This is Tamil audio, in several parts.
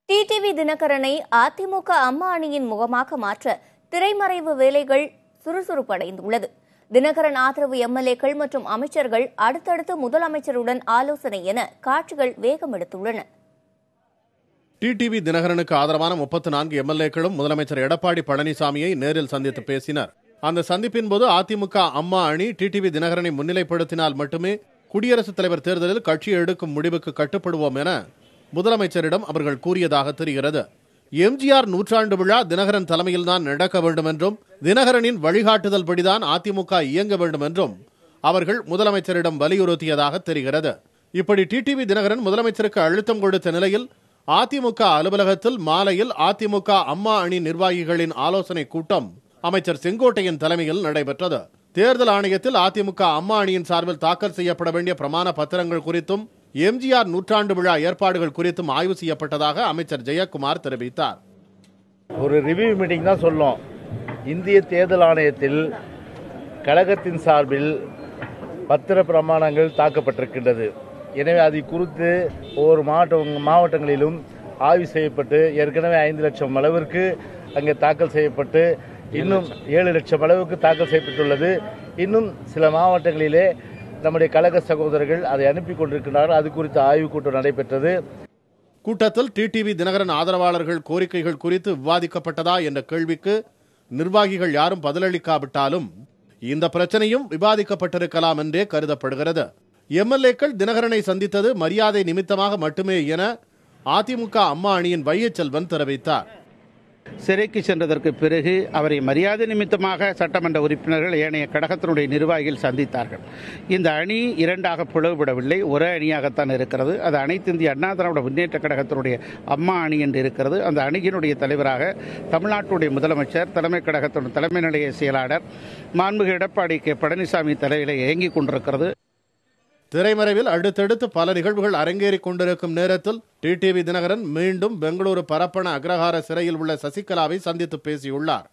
டிடிவி தினகரனை அதிமுக அம்மா அணியின் முகமாக மாற்ற திரைமறைவு வேலைகள் சுறுசுறுப்படைந்துள்ளது. தினகரன் ஆதரவு எம்எல்ஏக்கள் மற்றும் அமைச்சர்கள் அடுத்தடுத்து முதலமைச்சருடன் ஆலோசனை என காட்சிகள் வேகம் எடுத்துள்ளன. டிடிவி தினகரனுக்கு ஆதரவான 34 எம்எல்ஏக்களும் முதலமைச்சர் எடப்பாடி பழனிசாமியை நேரில் சந்தித்து பேசினர். அந்த சந்திப்பின் போது அதிமுக அம்மா அணி டிடிவி தினகரனை முன்னிலைப்படுத்தினால் மட்டுமே குடியரசுத் தலைவர் தேர்தலில் கட்சி எடுக்கும் முடிவுக்கு கட்டுப்படுவோம் என முதலமைச்சரிடம் அவர்கள் கூறியதாக தெரிகிறது. எம்ஜிஆர் நூற்றாண்டு விழா தினகரன் தலைமையில்தான் நடக்க வேண்டும் என்றும் தினகரனின் வழிகாட்டுதல் படிதான் அதிமுக இயங்க வேண்டும் என்றும் அவர்கள் முதலமைச்சரிடம் வலியுறுத்தியதாக தெரிகிறது. இப்படி டிடிவி தினகரன் முதலமைச்சருக்கு அழுத்தம் கொடுத்த நிலையில் அதிமுக அலுவலகத்தில் மாலையில் அதிமுக அம்மா அணி நிர்வாகிகளின் ஆலோசனை கூட்டம் அமைச்சர் செங்கோட்டையன் தலைமையில் நடைபெற்றது. தேர்தல் ஆணையத்தில் அதிமுக அம்மா அணியின் சார்பில் தாக்கல் செய்யப்பட வேண்டிய பிரமாண பத்திரங்கள் குறித்தும் எம்ஜிஆர் நூற்றாண்டு விழா ஏற்பாடுகள் குறித்தும் ஆய்வு செய்யப்பட்டதாக அமைச்சர் ஜெயக்குமார் தெரிவித்தார். ஒரு ரிவ்யூ மீட்டிங் தான் சொல்லும். இந்திய தேர்தல் ஆணையத்தில் கழகத்தின் சார்பில் பத்திர பிரமாணங்கள் தாக்கப்பட்டிருக்கின்றது. எனவே அதை குறித்து ஒவ்வொரு மாவட்டங்களிலும் ஆய்வு செய்யப்பட்டு ஏற்கனவே 5 லட்சம் அளவிற்கு அங்கே தாக்கல் செய்யப்பட்டு இன்னும் 7 லட்சம் அளவுக்கு தாக்கல் செய்யப்பட்டுள்ளது. இன்னும் சில மாவட்டங்களிலே நம்முடைய கழக சகோதரர்கள் அதை அனுப்பி கொண்டிருக்கிறார்கள். அது குறித்து ஆய்வுக் கூட்டம் நடைபெற்றது. கூட்டத்தில் டிடிவி தினகரன் ஆதரவாளர்கள் கோரிக்கைகள் குறித்து விவாதிக்கப்பட்டதா என்ற கேள்விக்கு நிர்வாகிகள் யாரும் பதிலளிக்காவிட்டாலும் இந்த பிரச்சனையும் விவாதிக்கப்பட்டிருக்கலாம் என்றே கருதப்படுகிறது. எம்எல்ஏக்கள் தினகரனை சந்தித்தது மரியாதை நிமித்தமாக மட்டுமே என அதிமுக அம்மா அணியின் வையச்செல்வன் தெரிவித்தார். சிறைக்கு சென்றதற்கு பிறகு அவரை மரியாதை நிமித்தமாக சட்டமன்ற உறுப்பினர்கள் ஏனைய கழகத்தினுடைய நிர்வாகிகள் சந்தித்தார்கள். இந்த அணி இரண்டாக பிளவுபடவில்லை, ஒரே அணியாகத்தான் இருக்கிறது. அது அனைத்து இந்திய அண்ணா திராவிட முன்னேற்ற கழகத்தினுடைய அம்மா அணி என்று இருக்கிறது. அந்த அணியினுடைய தலைவராக தமிழ்நாட்டுடைய முதலமைச்சர், தலைமை கழகத்தினுடைய தலைமை நிலைய செயலாளர் மாண்புமிகு எடப்பாடி பழனிசாமி தலைமையில் இயங்கிக் கொண்டிருக்கிறது. திரைமறைவில் அடுத்தடுத்து பல நிகழ்வுகள் அரங்கேறிக் கொண்டிருக்கும் நேரத்தில் டிடிவி தினகரன் மீண்டும் பெங்களூரு பரப்பன அக்ரஹார சிறையில் உள்ள சசிகலாவை சந்தித்து பேசியுள்ளார்.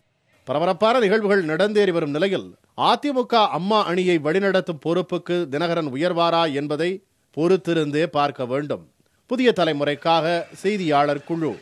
பரபரப்பான நிகழ்வுகள் நடந்தேறி வரும் நிலையில் அதிமுக அம்மா அணியை வழிநடத்தும் பொறுப்புக்கு தினகரன் உயர்வாரா என்பதை பொறுத்திருந்தே பார்க்க வேண்டும். புதிய தலைமுறைக்காக செய்தியாளர் குழு.